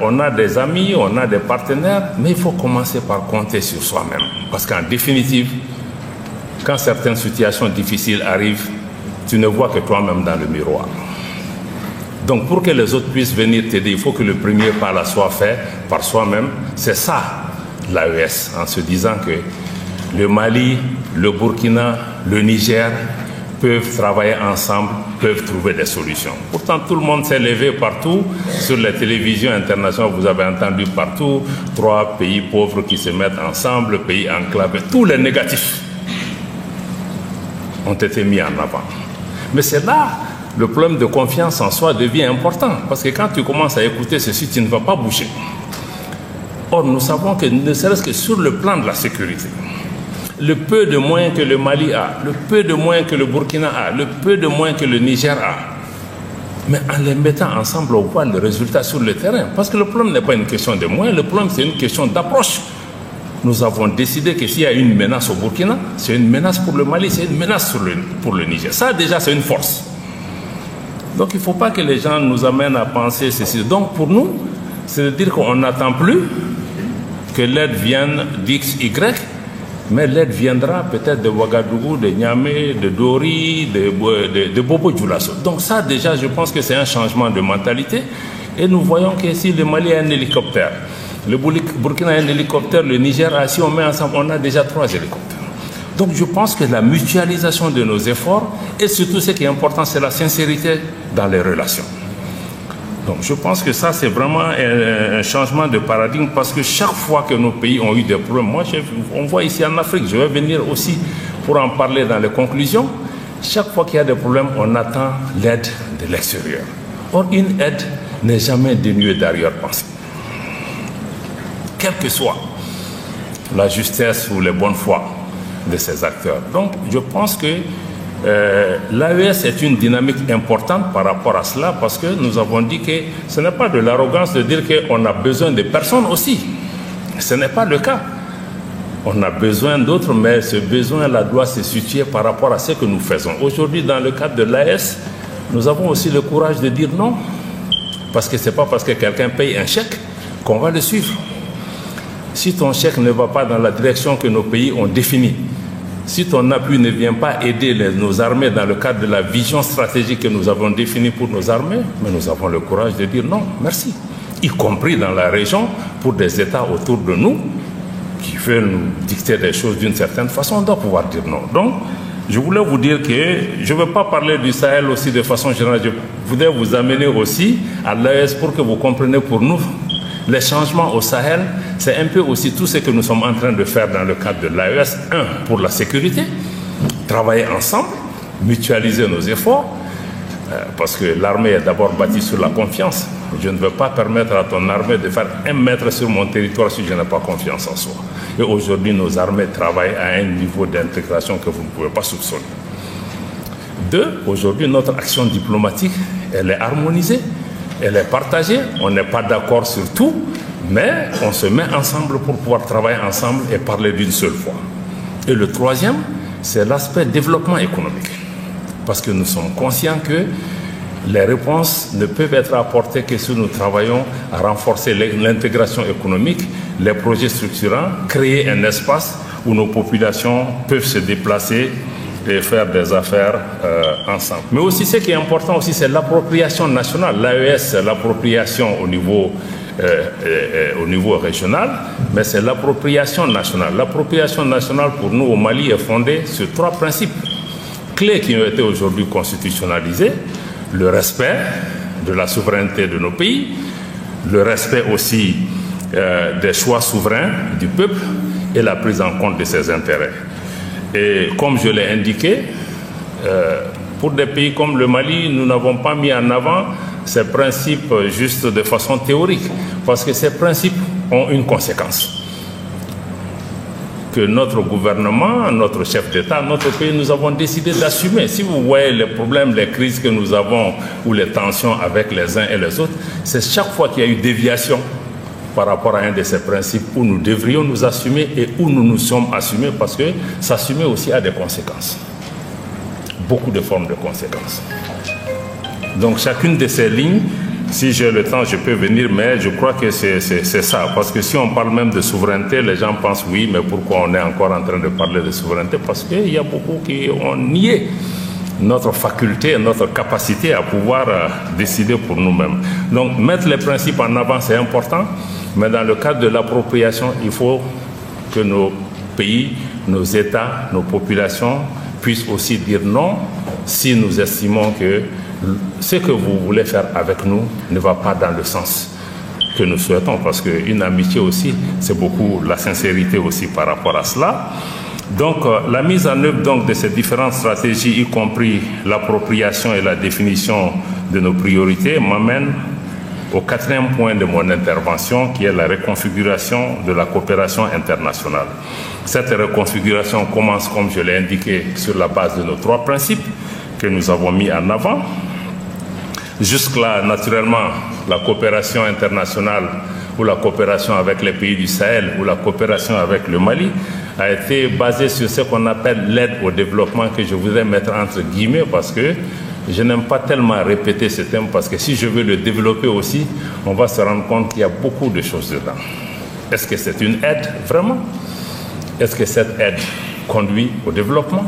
On a des amis, on a des partenaires, mais il faut commencer par compter sur soi-même. Parce qu'en définitive, quand certaines situations difficiles arrivent, tu ne vois que toi-même dans le miroir. Donc pour que les autres puissent venir t'aider, il faut que le premier pas là soit fait par soi-même. C'est ça l'AES, en se disant que le Mali, le Burkina, le Niger peuvent travailler ensemble, peuvent trouver des solutions. Pourtant, tout le monde s'est levé partout, sur les télévisions internationales, vous avez entendu partout, 3 pays pauvres qui se mettent ensemble, pays enclavés, tous les négatifs ont été mis en avant. Mais c'est là le problème de confiance en soi devient important, parce que quand tu commences à écouter ceci, tu ne vas pas bouger. Or, nous savons que ne serait-ce que sur le plan de la sécurité, le peu de moyens que le Mali a, le peu de moyens que le Burkina a, le peu de moyens que le Niger a, mais en les mettant ensemble, on voit le résultat sur le terrain. Parce que le problème n'est pas une question de moyens, le problème c'est une question d'approche. Nous avons décidé que s'il y a une menace au Burkina, c'est une menace pour le Mali, c'est une menace pour le Niger. Ça déjà c'est une force. Donc il ne faut pas que les gens nous amènent à penser ceci. Donc pour nous, c'est de dire qu'on n'attend plus que l'aide vienne d'X, Y, mais l'aide viendra peut-être de Ouagadougou, de Niamey, de Dori, de Bobo Dioulasso. Donc ça déjà, je pense que c'est un changement de mentalité. Et nous voyons que si le Mali a un hélicoptère, le Burkina a un hélicoptère, le Niger a, si on met ensemble, on a déjà 3 hélicoptères. Donc je pense que la mutualisation de nos efforts, et surtout ce qui est important, c'est la sincérité dans les relations. Donc je pense que ça c'est vraiment un changement de paradigme, parce que chaque fois que nos pays ont eu des problèmes, on voit ici en Afrique, je vais venir aussi pour en parler dans les conclusions, chaque fois qu'il y a des problèmes, on attend l'aide de l'extérieur. Or une aide n'est jamais dénuée d'arrière-pensée. Quelle que soit la justesse ou les bonnes foi de ces acteurs. Donc je pense que l'AES est une dynamique importante par rapport à cela, parce que nous avons dit que ce n'est pas de l'arrogance de dire qu'on a besoin de personnes aussi. Ce n'est pas le cas. On a besoin d'autres, mais ce besoin-là doit se situer par rapport à ce que nous faisons. Aujourd'hui, dans le cadre de l'AES, nous avons aussi le courage de dire non, parce que ce n'est pas parce que quelqu'un paye un chèque qu'on va le suivre. Si ton chèque ne va pas dans la direction que nos pays ont définie, si ton appui ne vient pas aider nos armées dans le cadre de la vision stratégique que nous avons définie pour nos armées, mais nous avons le courage de dire non, merci. Y compris dans la région, pour des États autour de nous qui veulent nous dicter des choses d'une certaine façon, on doit pouvoir dire non. Donc, je voulais vous dire que je ne veux pas parler du Sahel aussi de façon générale. Je voudrais vous amener aussi à l'AES pour que vous compreniez pour nous les changements au Sahel, c'est un peu aussi tout ce que nous sommes en train de faire dans le cadre de l'AES. Pour la sécurité, travailler ensemble, mutualiser nos efforts, parce que l'armée est d'abord bâtie sur la confiance. Je ne veux pas permettre à ton armée de faire 1 mètre sur mon territoire si je n'ai pas confiance en soi. Et aujourd'hui, nos armées travaillent à un niveau d'intégration que vous ne pouvez pas soupçonner. 2, aujourd'hui, notre action diplomatique, elle est harmonisée. Elle est partagée, on n'est pas d'accord sur tout, mais on se met ensemble pour pouvoir travailler ensemble et parler d'une seule voix. Et le 3e, c'est l'aspect développement économique. Parce que nous sommes conscients que les réponses ne peuvent être apportées que si nous travaillons à renforcer l'intégration économique, les projets structurants, créer un espace où nos populations peuvent se déplacer et faire des affaires ensemble. Mais aussi, ce qui est important aussi, c'est l'appropriation nationale. L'AES, c'est l'appropriation au niveau régional, mais c'est l'appropriation nationale. L'appropriation nationale, pour nous, au Mali, est fondée sur 3 principes clés qui ont été aujourd'hui constitutionnalisés. Le respect de la souveraineté de nos pays, le respect aussi des choix souverains du peuple et la prise en compte de ses intérêts. Et comme je l'ai indiqué, pour des pays comme le Mali, nous n'avons pas mis en avant ces principes juste de façon théorique, parce que ces principes ont une conséquence. Que notre gouvernement, notre chef d'État, notre pays, nous avons décidé d'assumer. Si vous voyez les problèmes, les crises que nous avons, ou les tensions avec les uns et les autres, c'est chaque fois qu'il y a eu déviation par rapport à un de ces principes où nous devrions nous assumer et où nous nous sommes assumés, parce que s'assumer aussi a des conséquences. Beaucoup de formes de conséquences. Donc chacune de ces lignes Si j'ai le temps, je peux venir, mais je crois que c'est ça. Parce que si on parle même de souveraineté, les gens pensent oui, mais pourquoi on est encore en train de parler de souveraineté? Parce qu'il y a beaucoup qui ont nié notre faculté, notre capacité à pouvoir décider pour nous-mêmes. Donc mettre les principes en avant, c'est important, mais dans le cadre de l'appropriation, il faut que nos pays, nos États, nos populations puissent aussi dire non si nous estimons que ce que vous voulez faire avec nous ne va pas dans le sens que nous souhaitons, parce qu'une amitié aussi, c'est beaucoup la sincérité aussi par rapport à cela. Donc la mise en œuvre donc, de ces différentes stratégies, y compris l'appropriation et la définition de nos priorités, m'amène au quatrième point de mon intervention, qui est la reconfiguration de la coopération internationale. Cette reconfiguration commence, comme je l'ai indiqué, sur la base de nos 3 principes que nous avons mis en avant. Jusque-là, naturellement, la coopération internationale ou la coopération avec les pays du Sahel ou la coopération avec le Mali a été basée sur ce qu'on appelle l'aide au développement, que je voudrais mettre entre guillemets parce que je n'aime pas tellement répéter ce thème, parce que si je veux le développer aussi, on va se rendre compte qu'il y a beaucoup de choses dedans. Est-ce que c'est une aide vraiment? Est-ce que cette aide conduit au développement?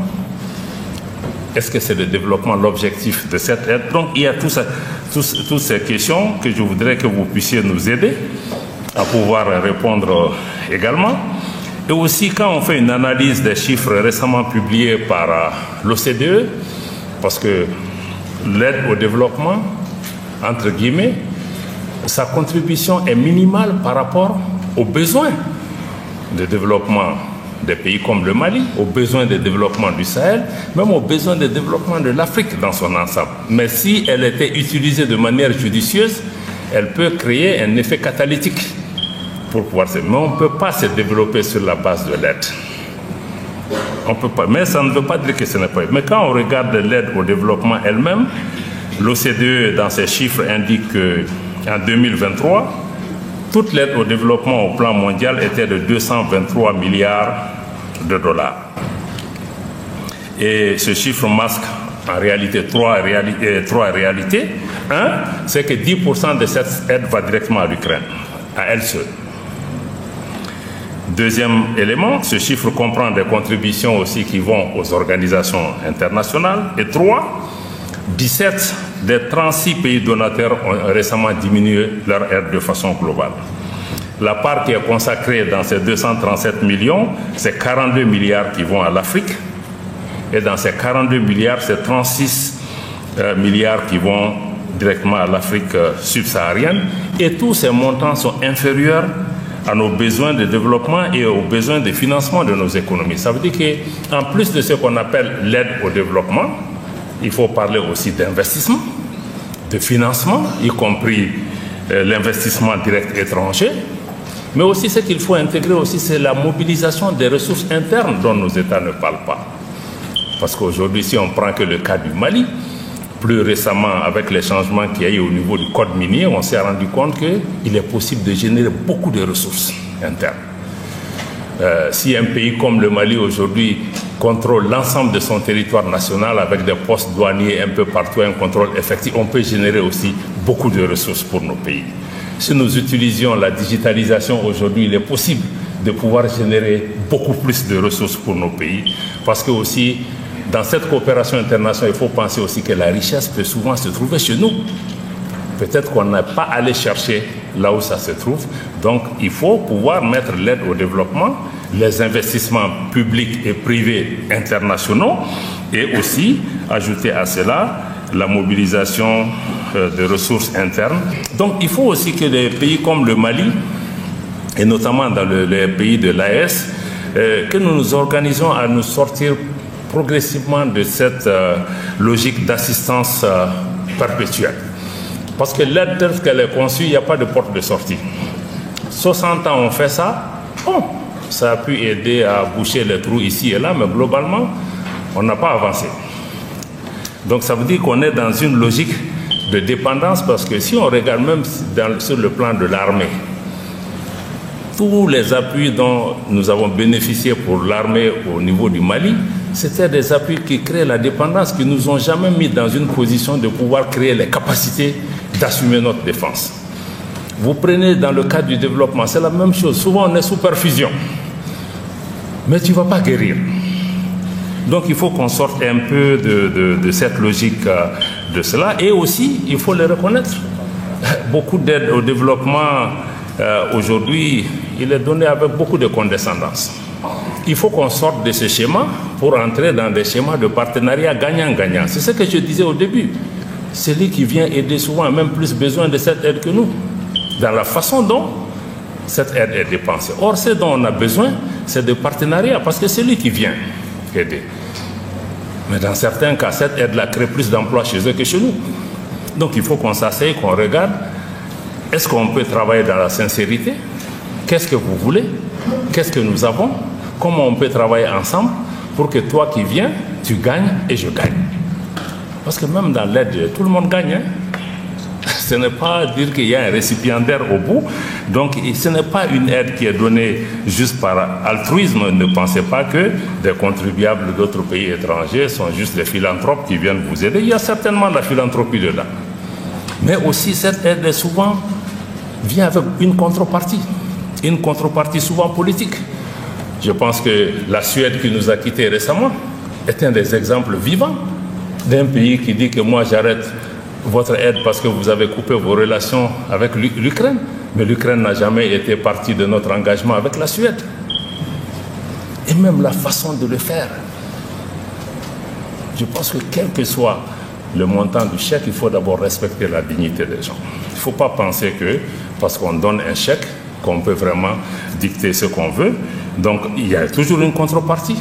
Est-ce que c'est le développement l'objectif de cette aide? Donc il y a toutes ces questions que je voudrais que vous puissiez nous aider à pouvoir répondre également. Et aussi, quand on fait une analyse des chiffres récemment publiés par l'OCDE, parce que l'aide au développement, entre guillemets, sa contribution est minimale par rapport aux besoins de développement des pays comme le Mali, aux besoins de développement du Sahel, même aux besoins de développement de l'Afrique dans son ensemble. Mais si elle était utilisée de manière judicieuse, elle peut créer un effet catalytique pour pouvoir se... Mais on ne peut pas se développer sur la base de l'aide. On peut pas. Mais ça ne veut pas dire que ce n'est pas. Mais quand on regarde l'aide au développement elle-même, l'OCDE, dans ses chiffres, indique qu'en 2023, toute l'aide au développement au plan mondial était de 223 milliards de dollars. Et ce chiffre masque en réalité trois réalités. Un, c'est que 10% de cette aide va directement à l'Ukraine, à elle seule. Deuxième élément, ce chiffre comprend des contributions aussi qui vont aux organisations internationales. Et 3, 17 des 36 pays donateurs ont récemment diminué leur aide de façon globale. La part qui est consacrée dans ces 237 millions, c'est 42 milliards qui vont à l'Afrique. Et dans ces 42 milliards, c'est 36 milliards qui vont directement à l'Afrique subsaharienne. Et tous ces montants sont inférieurs à nos besoins de développement et aux besoins de financement de nos économies. Ça veut dire qu'en plus de ce qu'on appelle l'aide au développement, il faut parler aussi d'investissement, de financement, y compris l'investissement direct étranger. Mais aussi ce qu'il faut intégrer aussi, c'est la mobilisation des ressources internes dont nos États ne parlent pas. Parce qu'aujourd'hui, si on prend que le cas du Mali, plus récemment, avec les changements qu'il y a eu au niveau du code minier, on s'est rendu compte qu'il est possible de générer beaucoup de ressources internes. Si un pays comme le Mali aujourd'hui contrôle l'ensemble de son territoire national avec des postes douaniers un peu partout, un contrôle effectif, on peut générer aussi beaucoup de ressources pour nos pays. Si nous utilisions la digitalisation aujourd'hui, il est possible de pouvoir générer beaucoup plus de ressources pour nos pays, parce que aussi, dans cette coopération internationale, il faut penser aussi que la richesse peut souvent se trouver chez nous. Peut-être qu'on n'a pas allé chercher là où ça se trouve. Donc, il faut pouvoir mettre l'aide au développement, les investissements publics et privés internationaux, et aussi ajouter à cela la mobilisation de ressources internes. Donc, il faut aussi que les pays comme le Mali, et notamment dans les pays de l'AES, que nous nous organisons à nous sortir progressivement de cette logique d'assistance perpétuelle. Parce que l'aide telle qu'elle est conçue, il n'y a pas de porte de sortie. 60 ans on fait ça, bon, ça a pu aider à boucher les trous ici et là, mais globalement, on n'a pas avancé. Donc ça veut dire qu'on est dans une logique de dépendance, parce que si on regarde même sur le plan de l'armée, tous les appuis dont nous avons bénéficié pour l'armée au niveau du Mali c'était des appuis qui créent la dépendance, qui ne nous ont jamais mis dans une position de pouvoir créer les capacités d'assumer notre défense. Vous prenez dans le cadre du développement, c'est la même chose. Souvent, on est sous perfusion. Mais tu ne vas pas guérir. Donc, il faut qu'on sorte un peu de cette logique de cela. Et aussi, il faut le reconnaître. Beaucoup d'aide au développement, aujourd'hui, il est donné avec beaucoup de condescendance. Il faut qu'on sorte de ce schéma pour entrer dans des schémas de partenariat gagnant-gagnant. C'est ce que je disais au début. Celui qui vient aider souvent a même plus besoin de cette aide que nous, dans la façon dont cette aide est dépensée. Or, ce dont on a besoin, c'est de partenariat, parce que c'est lui qui vient aider. Mais dans certains cas, cette aide-là crée plus d'emplois chez eux que chez nous. Donc, il faut qu'on s'asseye, qu'on regarde. Est-ce qu'on peut travailler dans la sincérité? Qu'est-ce que vous voulez? Qu'est-ce que nous avons? Comment on peut travailler ensemble pour que toi qui viens, tu gagnes et je gagne? Parce que même dans l'aide, tout le monde gagne. Hein? Ce n'est pas dire qu'il y a un récipiendaire au bout. Donc, ce n'est pas une aide qui est donnée juste par altruisme. Ne pensez pas que des contribuables d'autres pays étrangers sont juste des philanthropes qui viennent vous aider. Il y a certainement de la philanthropie dedans. Mais aussi, cette aide est souvent vient avec une contrepartie souvent politique. Je pense que la Suède qui nous a quittés récemment est un des exemples vivants d'un pays qui dit que moi j'arrête votre aide parce que vous avez coupé vos relations avec l'Ukraine. Mais l'Ukraine n'a jamais été partie de notre engagement avec la Suède. Et même la façon de le faire. Je pense que quel que soit le montant du chèque, il faut d'abord respecter la dignité des gens. Il ne faut pas penser que parce qu'on donne un chèque, qu'on peut vraiment dicter ce qu'on veut. Donc il y a toujours une contrepartie.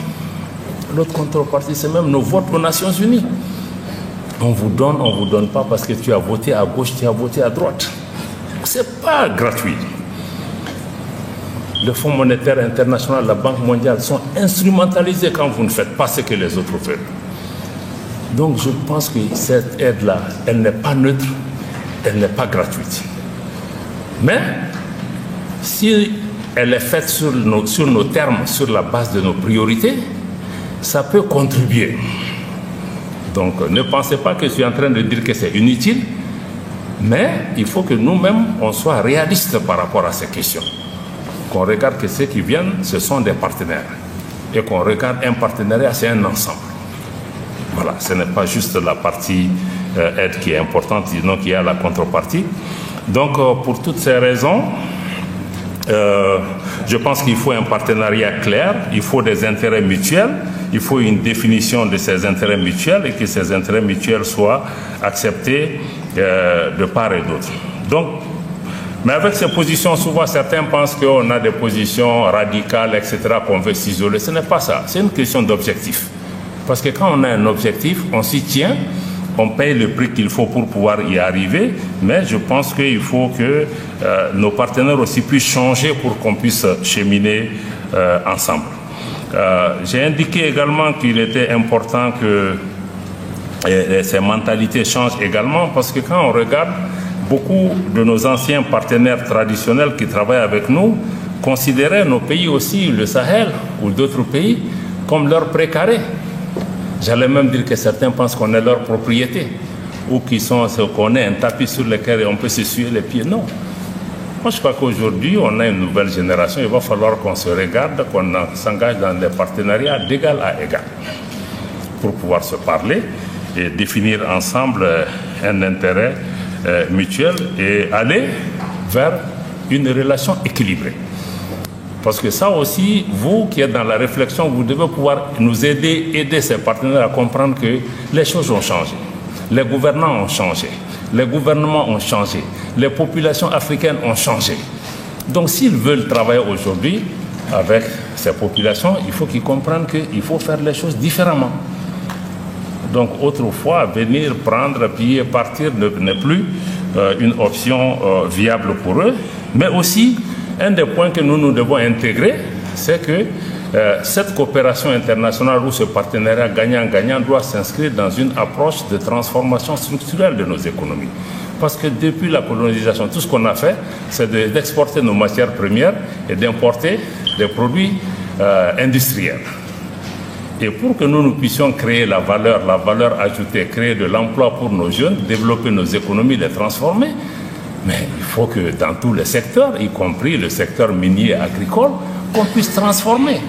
L'autre contrepartie, c'est même nos votes aux Nations Unies. On vous donne pas parce que tu as voté à gauche, tu as voté à droite. Ce n'est pas gratuit. Le Fonds monétaire international, la Banque mondiale sont instrumentalisés quand vous ne faites pas ce que les autres veulent. Donc je pense que cette aide-là, elle n'est pas neutre, elle n'est pas gratuite. Mais si elle est faite sur nos termes, sur la base de nos priorités, ça peut contribuer. Donc ne pensez pas que je suis en train de dire que c'est inutile, mais il faut que nous-mêmes, on soit réalistes par rapport à ces questions. Qu'on regarde que ceux qui viennent, ce sont des partenaires. Et qu'on regarde un partenariat, c'est un ensemble. Voilà, ce n'est pas juste la partie aide qui est importante, sinon qu'il y a la contrepartie. Donc pour toutes ces raisons, je pense qu'il faut un partenariat clair, il faut des intérêts mutuels, il faut une définition de ces intérêts mutuels et que ces intérêts mutuels soient acceptés de part et d'autre. Donc, mais avec ces positions, souvent certains pensent qu'on a des positions radicales, etc., qu'on veut s'isoler. Ce n'est pas ça, c'est une question d'objectif. Parce que quand on a un objectif, on s'y tient, on paye le prix qu'il faut pour pouvoir y arriver, mais je pense qu'il faut que nos partenaires aussi puissent changer pour qu'on puisse cheminer ensemble. J'ai indiqué également qu'il était important que ces mentalités changent également, parce que quand on regarde, beaucoup de nos anciens partenaires traditionnels qui travaillent avec nous considéraient nos pays aussi, le Sahel ou d'autres pays, comme leur précaré. J'allais même dire que certains pensent qu'on est leur propriété ou qu'on est un tapis sur lequel on peut s'essuyer les pieds. Non. Moi, je crois qu'aujourd'hui, on a une nouvelle génération. Il va falloir qu'on se regarde, qu'on s'engage dans des partenariats d'égal à égal pour pouvoir se parler et définir ensemble un intérêt mutuel et aller vers une relation équilibrée. Parce que ça aussi, vous qui êtes dans la réflexion, vous devez pouvoir nous aider ces partenaires à comprendre que les choses ont changé. Les gouvernants ont changé. Les gouvernements ont changé. Les populations africaines ont changé. Donc s'ils veulent travailler aujourd'hui avec ces populations, il faut qu'ils comprennent qu'il faut faire les choses différemment. Donc autrefois, venir, prendre, piller, partir n'est plus une option viable pour eux. Mais aussi, un des points que nous devons intégrer, c'est que cette coopération internationale ou ce partenariat gagnant-gagnant doit s'inscrire dans une approche de transformation structurelle de nos économies. Parce que depuis la colonisation, tout ce qu'on a fait, c'est d'exporter nos matières premières et d'importer des produits industriels. Et pour que nous puissions créer la valeur ajoutée, créer de l'emploi pour nos jeunes, développer nos économies, les transformer, mais il faut que dans tous les secteurs, y compris le secteur minier et agricole, qu'on puisse transformer.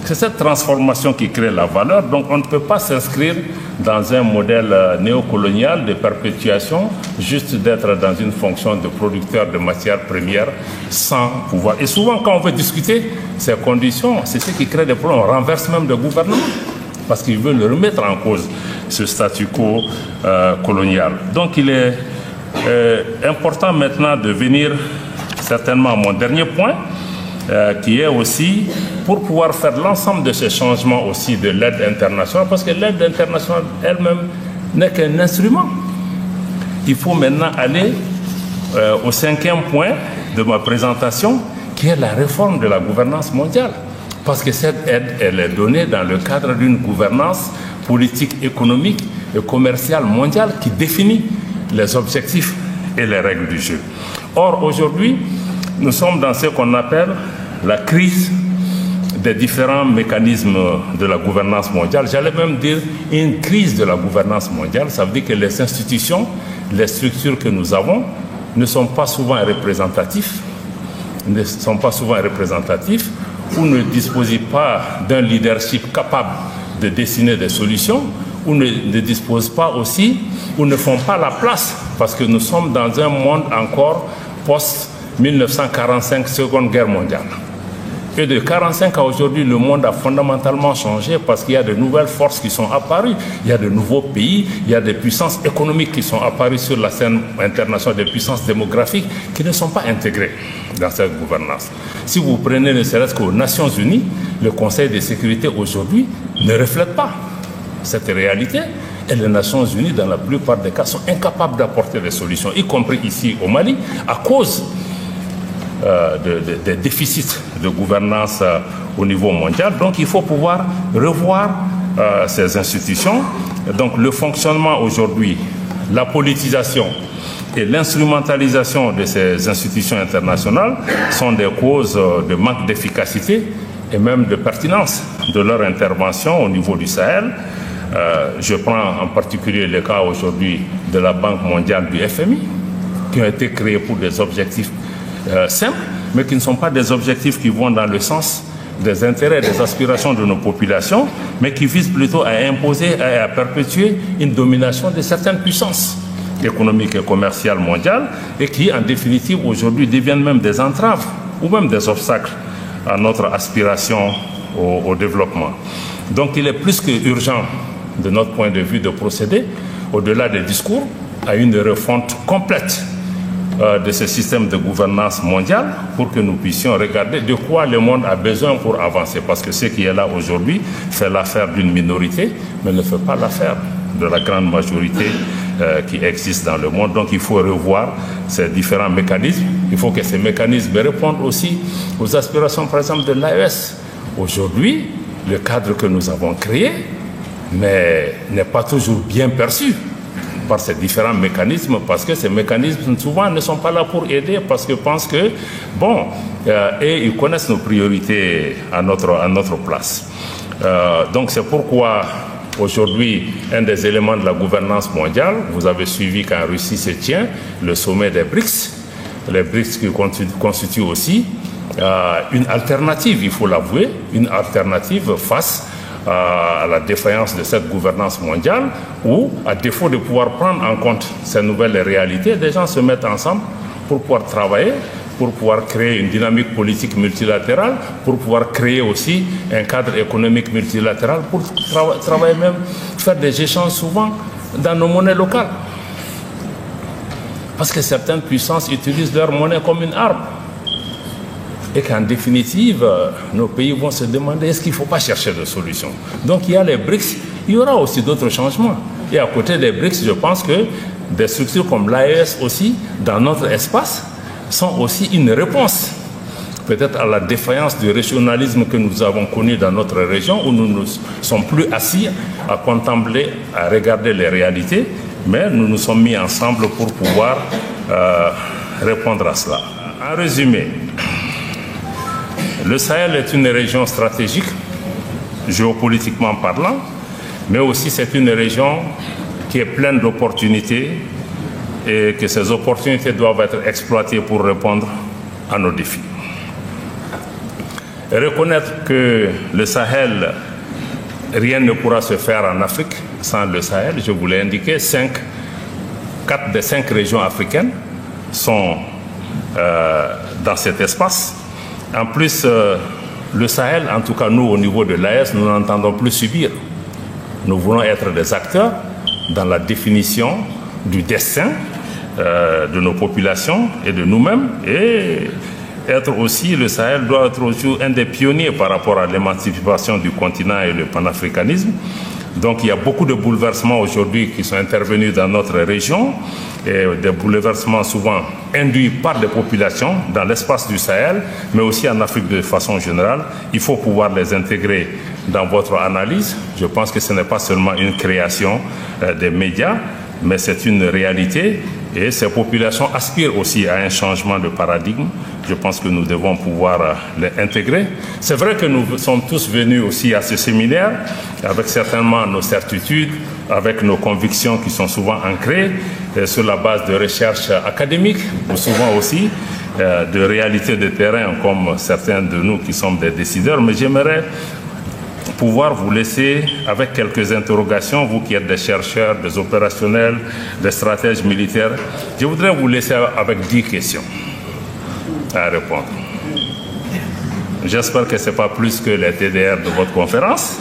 C'est cette transformation qui crée la valeur, donc on ne peut pas s'inscrire dans un modèle néocolonial de perpétuation, juste d'être dans une fonction de producteur de matières premières sans pouvoir. Et souvent, quand on veut discuter ces conditions, c'est ce qui crée des problèmes. On renverse même le gouvernement parce qu'ils veulent remettre en cause ce statu quo colonial. Donc il est important maintenant de venir certainement à mon dernier point, qui est aussi pour pouvoir faire l'ensemble de ces changements aussi de l'aide internationale, parce que l'aide internationale elle-même n'est qu'un instrument. Il faut maintenant aller au 5e point de ma présentation, qui est la réforme de la gouvernance mondiale. Parce que cette aide, elle est donnée dans le cadre d'une gouvernance politique, économique et commerciale mondiale qui définit les objectifs et les règles du jeu. Or, aujourd'hui, nous sommes dans ce qu'on appelle la crise des différents mécanismes de la gouvernance mondiale. J'allais même dire une crise de la gouvernance mondiale. Ça veut dire que les institutions, les structures que nous avons ne sont pas souvent représentatifs, ou ne disposent pas d'un leadership capable de dessiner des solutions, ou ne disposent pas aussi, ou ne font pas la place, parce que nous sommes dans un monde encore post-1945, Seconde Guerre mondiale. Et de 1945 à aujourd'hui, le monde a fondamentalement changé parce qu'il y a de nouvelles forces qui sont apparues. Il y a de nouveaux pays, il y a des puissances économiques qui sont apparues sur la scène internationale, des puissances démographiques qui ne sont pas intégrées dans cette gouvernance. Si vous prenez ne serait-ce qu'aux Nations Unies, le Conseil de sécurité aujourd'hui ne reflète pas cette réalité. Et les Nations Unies, dans la plupart des cas, sont incapables d'apporter des solutions, y compris ici au Mali, à cause des déficits de gouvernance au niveau mondial. Donc il faut pouvoir revoir ces institutions. Donc le fonctionnement aujourd'hui, la politisation et l'instrumentalisation de ces institutions internationales sont des causes de manque d'efficacité et même de pertinence de leur intervention au niveau du Sahel. Je prends en particulier le cas aujourd'hui de la Banque mondiale, du FMI, qui ont été créés pour des objectifs simples, mais qui ne sont pas des objectifs qui vont dans le sens des intérêts, des aspirations de nos populations, mais qui visent plutôt à imposer et à perpétuer une domination de certaines puissances économiques et commerciales mondiales, et qui, en définitive, aujourd'hui deviennent même des entraves ou même des obstacles à notre aspiration au développement. Donc il est plus que urgent, de notre point de vue, de procéder, au-delà des discours, à une refonte complète de ce système de gouvernance mondiale pour que nous puissions regarder de quoi le monde a besoin pour avancer. Parce que ce qui est là aujourd'hui fait l'affaire d'une minorité, mais ne fait pas l'affaire de la grande majorité qui existe dans le monde. Donc il faut revoir ces différents mécanismes. Il faut que ces mécanismes répondent aussi aux aspirations, par exemple, de l'AES. Aujourd'hui, le cadre que nous avons créé n'est pas toujours bien perçu par ces différents mécanismes, parce que ces mécanismes souvent ne sont pas là pour aider, parce qu'ils pensent que, et ils connaissent nos priorités à notre place. Donc c'est pourquoi aujourd'hui, un des éléments de la gouvernance mondiale, vous avez suivi qu'en Russie se tient le sommet des BRICS, les BRICS qui constituent aussi une alternative, il faut l'avouer, une alternative face à la défaillance de cette gouvernance mondiale, où, à défaut de pouvoir prendre en compte ces nouvelles réalités, des gens se mettent ensemble pour pouvoir travailler, pour pouvoir créer une dynamique politique multilatérale, pour pouvoir créer aussi un cadre économique multilatéral, pour travailler même, faire des échanges souvent dans nos monnaies locales. Parce que certaines puissances utilisent leur monnaie comme une arme. Et qu'en définitive, nos pays vont se demander est-ce qu'il ne faut pas chercher de solutions. Donc il y a les BRICS, il y aura aussi d'autres changements. Et à côté des BRICS, je pense que des structures comme l'AES aussi, dans notre espace, sont aussi une réponse peut-être à la défaillance du régionalisme que nous avons connu dans notre région, où nous ne sommes plus assis à contempler, à regarder les réalités, mais nous nous sommes mis ensemble pour pouvoir répondre à cela. En résumé, le Sahel est une région stratégique géopolitiquement parlant, mais aussi c'est une région qui est pleine d'opportunités et que ces opportunités doivent être exploitées pour répondre à nos défis. Reconnaître que le Sahel, rien ne pourra se faire en Afrique sans le Sahel. Je vous l'ai indiqué, 4 des 5 régions africaines sont dans cet espace. En plus, le Sahel, en tout cas nous au niveau de l'AES, nous n'entendons plus subir. Nous voulons être des acteurs dans la définition du destin de nos populations et de nous-mêmes, et être aussi, le Sahel doit être aussi un des pionniers par rapport à l'émancipation du continent et le panafricanisme. Donc il y a beaucoup de bouleversements aujourd'hui qui sont intervenus dans notre région, et des bouleversements souvent induits par des populations dans l'espace du Sahel, mais aussi en Afrique de façon générale. Il faut pouvoir les intégrer dans votre analyse. Je pense que ce n'est pas seulement une création des médias, mais c'est une réalité, et ces populations aspirent aussi à un changement de paradigme. Je pense que nous devons pouvoir les intégrer. C'est vrai que nous sommes tous venus aussi à ce séminaire avec certainement nos certitudes, avec nos convictions qui sont souvent ancrées sur la base de recherches académiques, ou souvent aussi de réalités de terrain, comme certains de nous qui sommes des décideurs. Mais j'aimerais pouvoir vous laisser avec quelques interrogations, vous qui êtes des chercheurs, des opérationnels, des stratèges militaires. Je voudrais vous laisser avec 10 questions à répondre. J'espère que ce n'est pas plus que les TDR de votre conférence.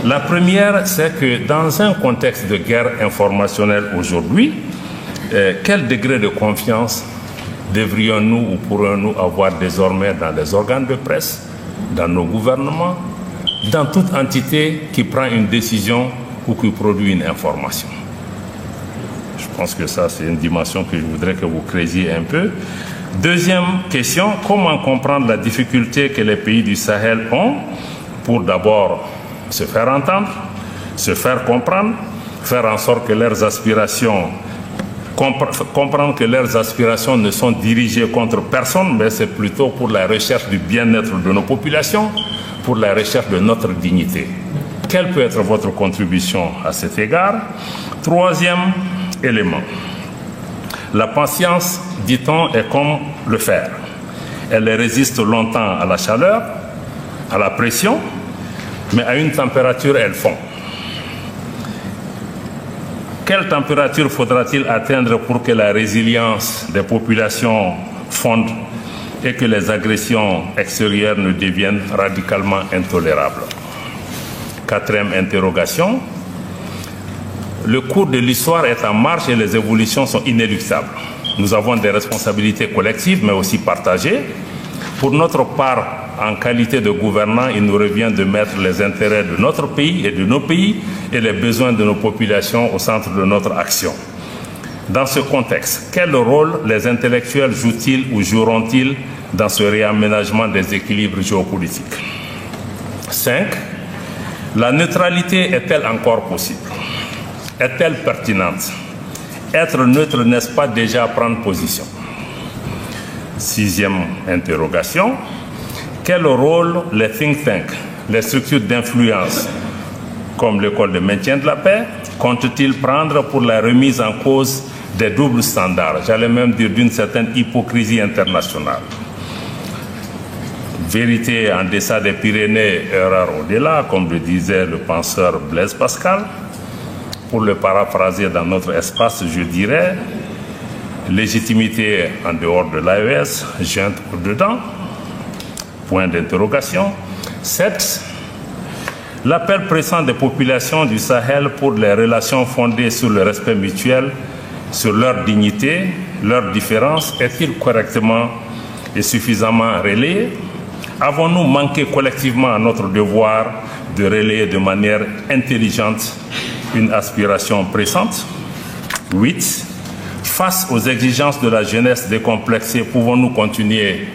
La première, c'est que dans un contexte de guerre informationnelle aujourd'hui, quel degré de confiance devrions-nous ou pourrions-nous avoir désormais dans les organes de presse, dans nos gouvernements, dans toute entité qui prend une décision ou qui produit une information? Je pense que ça, c'est une dimension que je voudrais que vous creisiez un peu. Deuxième question, comment comprendre la difficulté que les pays du Sahel ont pour d'abord se faire entendre, se faire comprendre, faire en sorte que leurs aspirations, comprendre que leurs aspirations ne sont dirigées contre personne, mais c'est plutôt pour la recherche du bien-être de nos populations, pour la recherche de notre dignité. Quelle peut être votre contribution à cet égard? Troisième élément. La patience, dit-on, est comme le fer. Elle résiste longtemps à la chaleur, à la pression, mais à une température, elle fond. Quelle température faudra-t-il atteindre pour que la résilience des populations fonde et que les agressions extérieures ne deviennent radicalement intolérables? Quatrième interrogation. Le cours de l'histoire est en marche et les évolutions sont inéluctables. Nous avons des responsabilités collectives, mais aussi partagées. Pour notre part, en qualité de gouvernants, il nous revient de mettre les intérêts de notre pays et de nos pays et les besoins de nos populations au centre de notre action. Dans ce contexte, quel rôle les intellectuels jouent-ils ou joueront-ils dans ce réaménagement des équilibres géopolitiques? 5. La neutralité est-elle encore possible? Est-elle pertinente? Être neutre, n'est-ce pas déjà prendre position? Sixième interrogation. Quel rôle les think tanks, les structures d'influence, comme l'école de maintien de la paix, comptent-ils prendre pour la remise en cause des doubles standards, j'allais même dire d'une certaine hypocrisie internationale? Vérité en deçà des Pyrénées, erreur au-delà, comme le disait le penseur Blaise Pascal. Pour le paraphraser dans notre espace, je dirais légitimité en dehors de l'AES, jointe au-dedans. Point d'interrogation. 7. L'appel pressant des populations du Sahel pour les relations fondées sur le respect mutuel, sur leur dignité, leurs différences, est-il correctement et suffisamment relayé? Avons-nous manqué collectivement à notre devoir de relayer de manière intelligente une aspiration pressante? 8. Face aux exigences de la jeunesse décomplexée, pouvons-nous continuer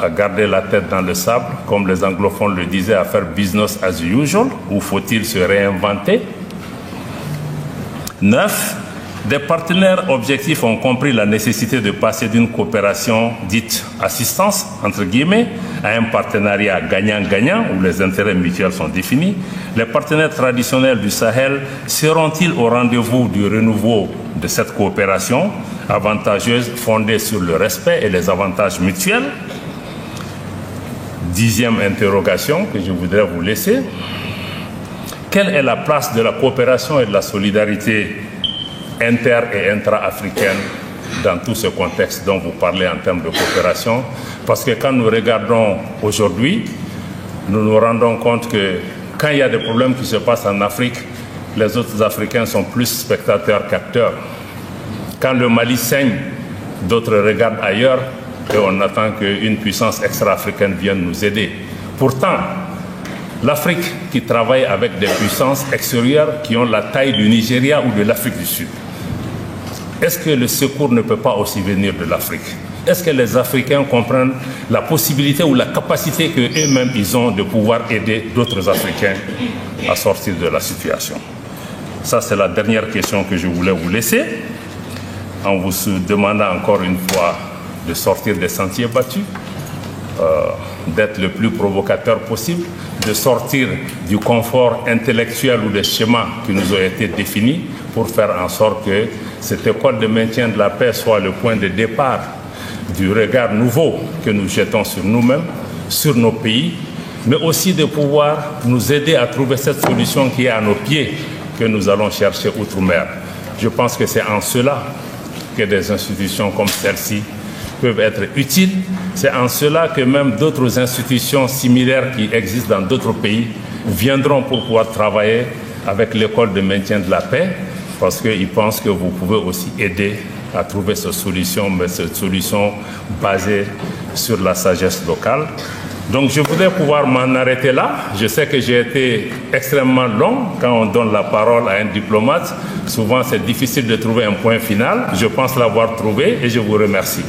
à garder la tête dans le sable, comme les anglophones le disaient, à faire business as usual, ou faut-il se réinventer? 9. Des partenaires objectifs ont compris la nécessité de passer d'une coopération dite assistance, entre guillemets, à un partenariat gagnant-gagnant où les intérêts mutuels sont définis. Les partenaires traditionnels du Sahel seront-ils au rendez-vous du renouveau de cette coopération avantageuse fondée sur le respect et les avantages mutuels? 10e interrogation que je voudrais vous laisser. Quelle est la place de la coopération et de la solidarité inter- et intra-africaine dans tout ce contexte dont vous parlez en termes de coopération? Parce que quand nous regardons aujourd'hui, nous nous rendons compte que quand il y a des problèmes qui se passent en Afrique, les autres Africains sont plus spectateurs qu'acteurs. Quand le Mali saigne, d'autres regardent ailleurs et on attend qu'une puissance extra-africaine vienne nous aider. Pourtant, l'Afrique qui travaille avec des puissances extérieures qui ont la taille du Nigeria ou de l'Afrique du Sud, est-ce que le secours ne peut pas aussi venir de l'Afrique? Est-ce que les Africains comprennent la possibilité ou la capacité qu'eux-mêmes ils ont de pouvoir aider d'autres Africains à sortir de la situation? Ça, c'est la dernière question que je voulais vous laisser, en vous demandant encore une fois de sortir des sentiers battus, d'être le plus provocateur possible, de sortir du confort intellectuel ou des schémas qui nous ont été définis pour faire en sorte que cette école de maintien de la paix soit le point de départ du regard nouveau que nous jetons sur nous-mêmes, sur nos pays, mais aussi de pouvoir nous aider à trouver cette solution qui est à nos pieds que nous allons chercher outre-mer. Je pense que c'est en cela que des institutions comme celle-ci peuvent être utiles. C'est en cela que même d'autres institutions similaires qui existent dans d'autres pays viendront pour pouvoir travailler avec l'école de maintien de la paix, parce qu'ils pensent que vous pouvez aussi aider à trouver cette solution, mais cette solution basée sur la sagesse locale. Donc je voudrais pouvoir m'en arrêter là. Je sais que j'ai été extrêmement long. Quand on donne la parole à un diplomate, souvent c'est difficile de trouver un point final. Je pense l'avoir trouvé et je vous remercie.